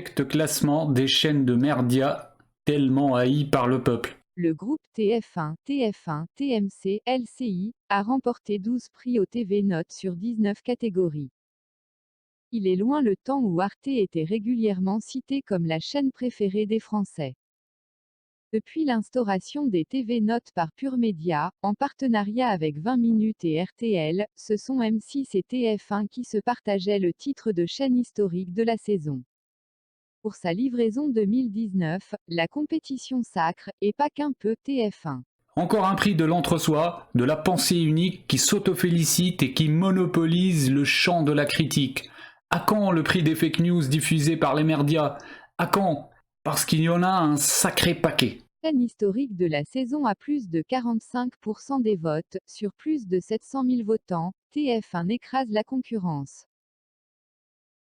l'infect classement des chaînes de merdia tellement haïes par le peuple. Le groupe TF1, TF1, TMC, LCI a remporté 12 prix aux TV Notes sur 19 catégories. Il est loin le temps où Arte était régulièrement cité comme la chaîne préférée des Français. Depuis l'instauration des TV Notes par Pure Média, en partenariat avec 20 minutes et RTL, ce sont M6 et TF1 qui se partageaient le titre de chaîne historique de la saison. Pour sa livraison 2019, la compétition sacre, et pas qu'un peu, TF1. Encore un prix de l'entre-soi, de la pensée unique qui s'autofélicite et qui monopolise le champ de la critique. À quand le prix des fake news diffusés par les merdias? À quand? Parce qu'il y en a un sacré paquet. Chaîne historique de la saison à plus de 45% des votes, sur plus de 700 000 votants, TF1 écrase la concurrence.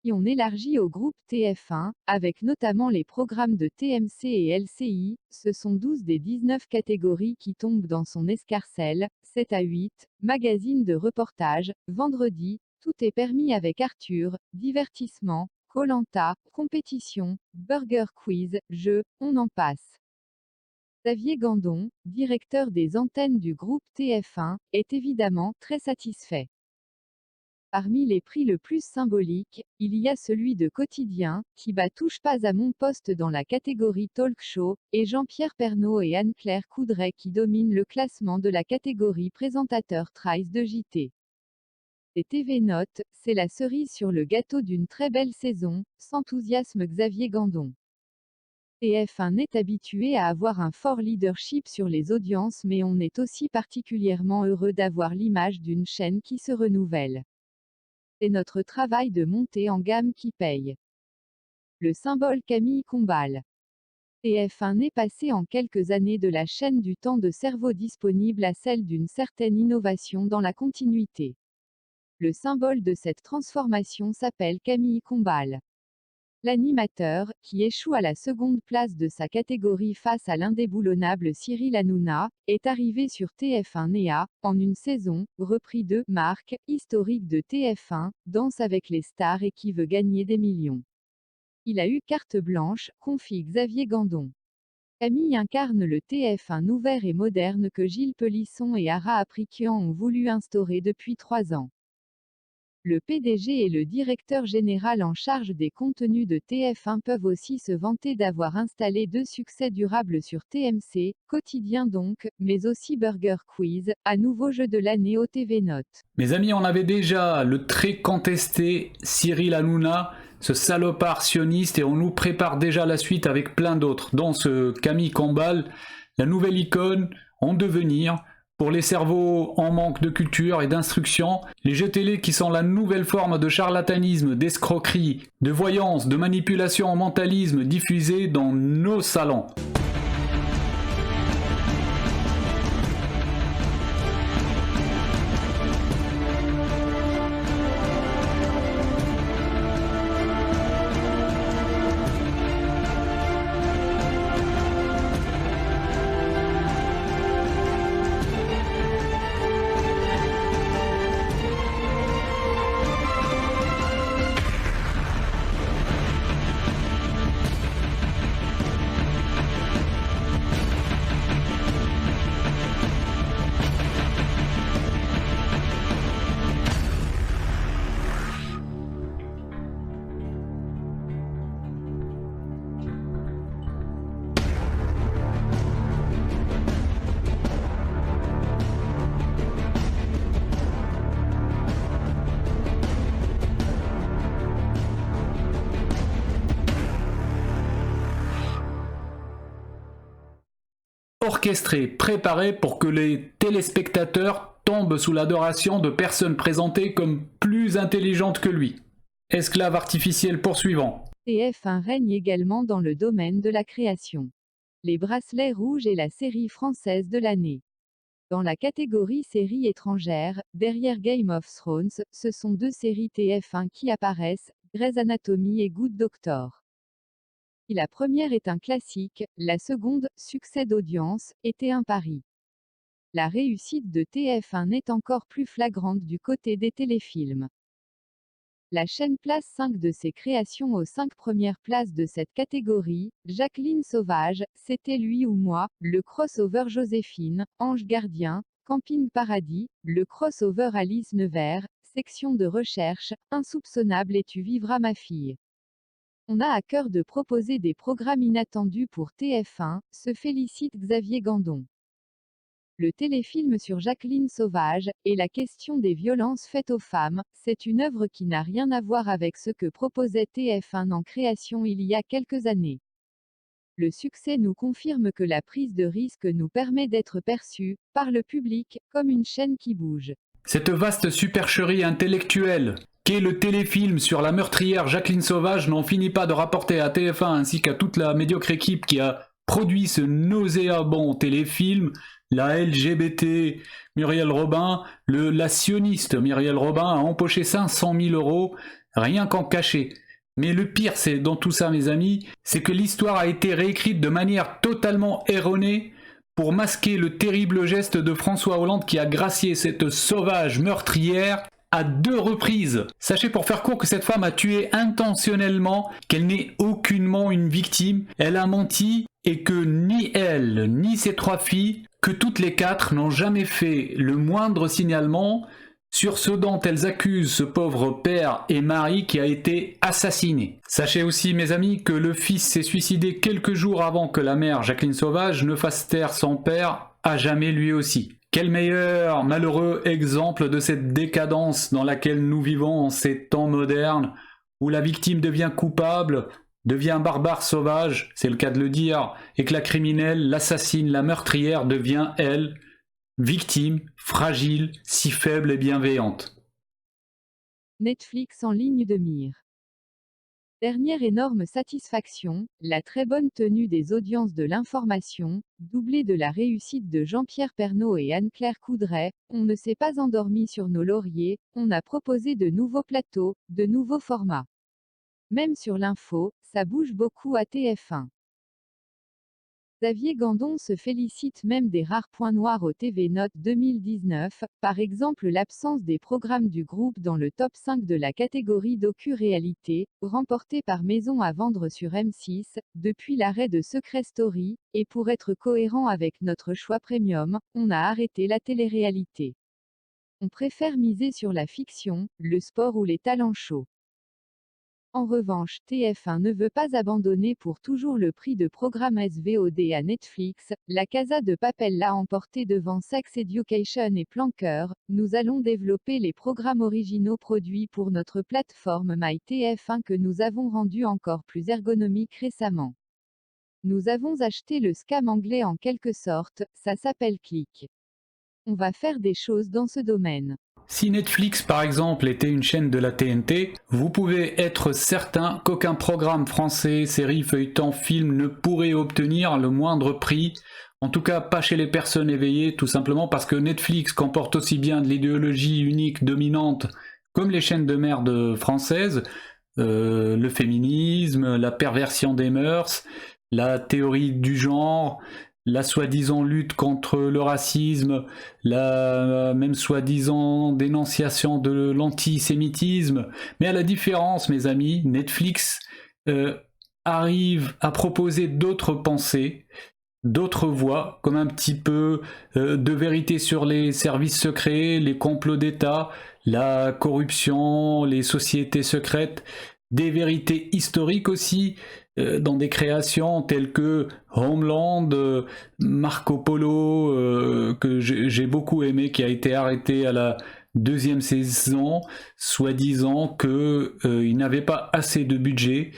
Et on élargit au groupe TF1, avec notamment les programmes de TMC et LCI, ce sont 12 des 19 catégories qui tombent dans son escarcelle, 7 à 8, magazine de reportage, vendredi, tout est permis avec Arthur, divertissement, Koh-Lanta, compétition, burger quiz, jeu, on en passe. Xavier Gandon, directeur des antennes du groupe TF1, est évidemment très satisfait. Parmi les prix le plus symboliques, il y a celui de Quotidien, qui bat Touche pas à mon poste dans la catégorie Talk Show, et Jean-Pierre Pernaut et Anne-Claire Coudray qui dominent le classement de la catégorie Présentateur Trice de JT. Et TV Notes, c'est la cerise sur le gâteau d'une très belle saison, s'enthousiasme Xavier Gandon. TF1 est habitué à avoir un fort leadership sur les audiences, mais on est aussi particulièrement heureux d'avoir l'image d'une chaîne qui se renouvelle. C'est notre travail de montée en gamme qui paye. Le symbole Camille Combal. TF1 est passé en quelques années de la chaîne du temps de cerveau disponible à celle d'une certaine innovation dans la continuité. Le symbole de cette transformation s'appelle Camille Combal. L'animateur, qui échoue à la seconde place de sa catégorie face à l'indéboulonnable Cyril Hanouna, est arrivé sur TF1 Néa, en une saison, repris de Marc, historique de TF1, Danse avec les stars et qui veut gagner des millions. Il a eu carte blanche, confie Xavier Gandon. Camille incarne le TF1 ouvert et moderne que Gilles Pelisson et Ara Aprikian ont voulu instaurer depuis 3 ans. Le PDG et le directeur général en charge des contenus de TF1 peuvent aussi se vanter d'avoir installé 2 succès durables sur TMC, Quotidien donc, mais aussi Burger Quiz, à nouveau jeu de l'année au TV Notes. Mes amis, on avait déjà le très contesté Cyril Hanouna, ce salopard sioniste, et on nous prépare déjà la suite avec plein d'autres, dont ce Camille Combal, la nouvelle icône en devenir, pour les cerveaux en manque de culture et d'instruction, les jeux télé qui sont la nouvelle forme de charlatanisme, d'escroquerie, de voyance, de manipulation en mentalisme diffusée dans nos salons. Orchestré, préparé pour que les téléspectateurs tombent sous l'adoration de personnes présentées comme plus intelligentes que lui. Esclave artificiel poursuivant. TF1 règne également dans le domaine de la création. Les bracelets rouges est la série française de l'année. Dans la catégorie séries étrangères, derrière Game of Thrones, ce sont 2 séries TF1 qui apparaissent, Grey's Anatomy et Good Doctor. Si la première est un classique, la seconde, succès d'audience, était un pari. La réussite de TF1 est encore plus flagrante du côté des téléfilms. La chaîne place 5 de ses créations aux 5 premières places de cette catégorie. Jacqueline Sauvage, C'était lui ou moi, le crossover Joséphine, Ange gardien, Camping Paradis, le crossover Alice Nevers, section de recherche, Insoupçonnable et Tu vivras ma fille. On a à cœur de proposer des programmes inattendus pour TF1, se félicite Xavier Gandon. Le téléfilm sur Jacqueline Sauvage, et la question des violences faites aux femmes, c'est une œuvre qui n'a rien à voir avec ce que proposait TF1 en création il y a quelques années. Le succès nous confirme que la prise de risque nous permet d'être perçus, par le public, comme une chaîne qui bouge. Cette vaste supercherie intellectuelle qu'est le téléfilm sur la meurtrière Jacqueline Sauvage n'en finit pas de rapporter à TF1 ainsi qu'à toute la médiocre équipe qui a produit ce nauséabond téléfilm, la LGBT Muriel Robin, la sioniste Muriel Robin a empoché 500 000 euros rien qu'en cachet. Mais le pire, c'est dans tout ça, mes amis, c'est que l'histoire a été réécrite de manière totalement erronée pour masquer le terrible geste de François Hollande qui a gracié cette sauvage meurtrière à 2 reprises. Sachez pour faire court que cette femme a tué intentionnellement, qu'elle n'est aucunement une victime, elle a menti et que ni elle, ni ses 3 filles, que toutes les 4 n'ont jamais fait le moindre signalement sur ce dont elles accusent ce pauvre père et mari qui a été assassiné. Sachez aussi, mes amis, que le fils s'est suicidé quelques jours avant que la mère, Jacqueline Sauvage, ne fasse taire son père à jamais lui aussi. Quel meilleur, malheureux exemple de cette décadence dans laquelle nous vivons en ces temps modernes, où la victime devient coupable, devient barbare sauvage, c'est le cas de le dire, et que la criminelle, l'assassine, la meurtrière devient, elle, victime, fragile, si faible et bienveillante. Netflix en ligne de mire. Dernière énorme satisfaction, la très bonne tenue des audiences de l'information, doublée de la réussite de Jean-Pierre Pernaut et Anne-Claire Coudray. On ne s'est pas endormi sur nos lauriers, on a proposé de nouveaux plateaux, de nouveaux formats. Même sur l'info, ça bouge beaucoup à TF1. Xavier Gandon se félicite même des rares points noirs au TV Note 2019, par exemple l'absence des programmes du groupe dans le top 5 de la catégorie docu-réalité, remporté par Maison à vendre sur M6, depuis l'arrêt de Secret Story, et pour être cohérent avec notre choix premium, on a arrêté la télé-réalité. On préfère miser sur la fiction, le sport ou les talents chauds. En revanche, TF1 ne veut pas abandonner pour toujours le prix de programme SVOD à Netflix. La Casa de Papel l'a emporté devant Sex Education et Plan Cœur. Nous allons développer les programmes originaux produits pour notre plateforme MyTF1 que nous avons rendu encore plus ergonomique récemment. Nous avons acheté le scam anglais en quelque sorte, ça s'appelle Click. On va faire des choses dans ce domaine. Si Netflix par exemple était une chaîne de la TNT, vous pouvez être certain qu'aucun programme français, série, feuilleton, film ne pourrait obtenir le moindre prix, en tout cas pas chez les personnes éveillées, tout simplement parce que Netflix comporte aussi bien de l'idéologie unique dominante comme les chaînes de merde françaises, le féminisme, la perversion des mœurs, la théorie du genre, la soi-disant lutte contre le racisme, la même soi-disant dénonciation de l'antisémitisme. Mais à la différence, mes amis, Netflix arrive à proposer d'autres pensées, d'autres voies, comme un petit peu de vérité sur les services secrets, les complots d'État, la corruption, les sociétés secrètes, des vérités historiques aussi, dans des créations telles que Homeland, Marco Polo, que j'ai beaucoup aimé, qui a été arrêté à la 2e saison, soi-disant qu'il n'avait pas assez de budget.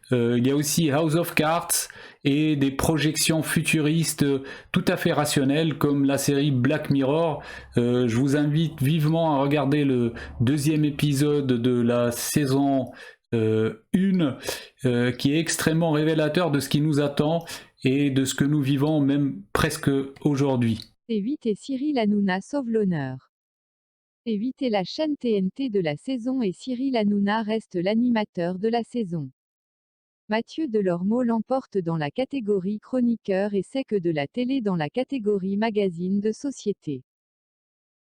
Il y a aussi House of Cards et des projections futuristes tout à fait rationnelles comme la série Black Mirror. Je vous invite vivement à regarder le 2e épisode de la saison 1 qui est extrêmement révélateur de ce qui nous attend et de ce que nous vivons même presque aujourd'hui. T8 et Cyril Hanouna sauvent l'honneur. T8 est la chaîne TNT de la saison et Cyril Hanouna reste l'animateur de la saison. Mathieu Delormeau l'emporte dans la catégorie chroniqueur et C'est que de la télé dans la catégorie magazine de société.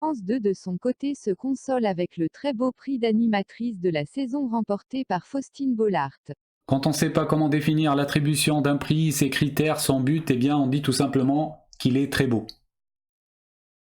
France 2 de son côté se console avec le très beau prix d'animatrice de la saison remporté par Faustine Bollaert. Quand on ne sait pas comment définir l'attribution d'un prix, ses critères, son but, eh bien on dit tout simplement qu'il est très beau.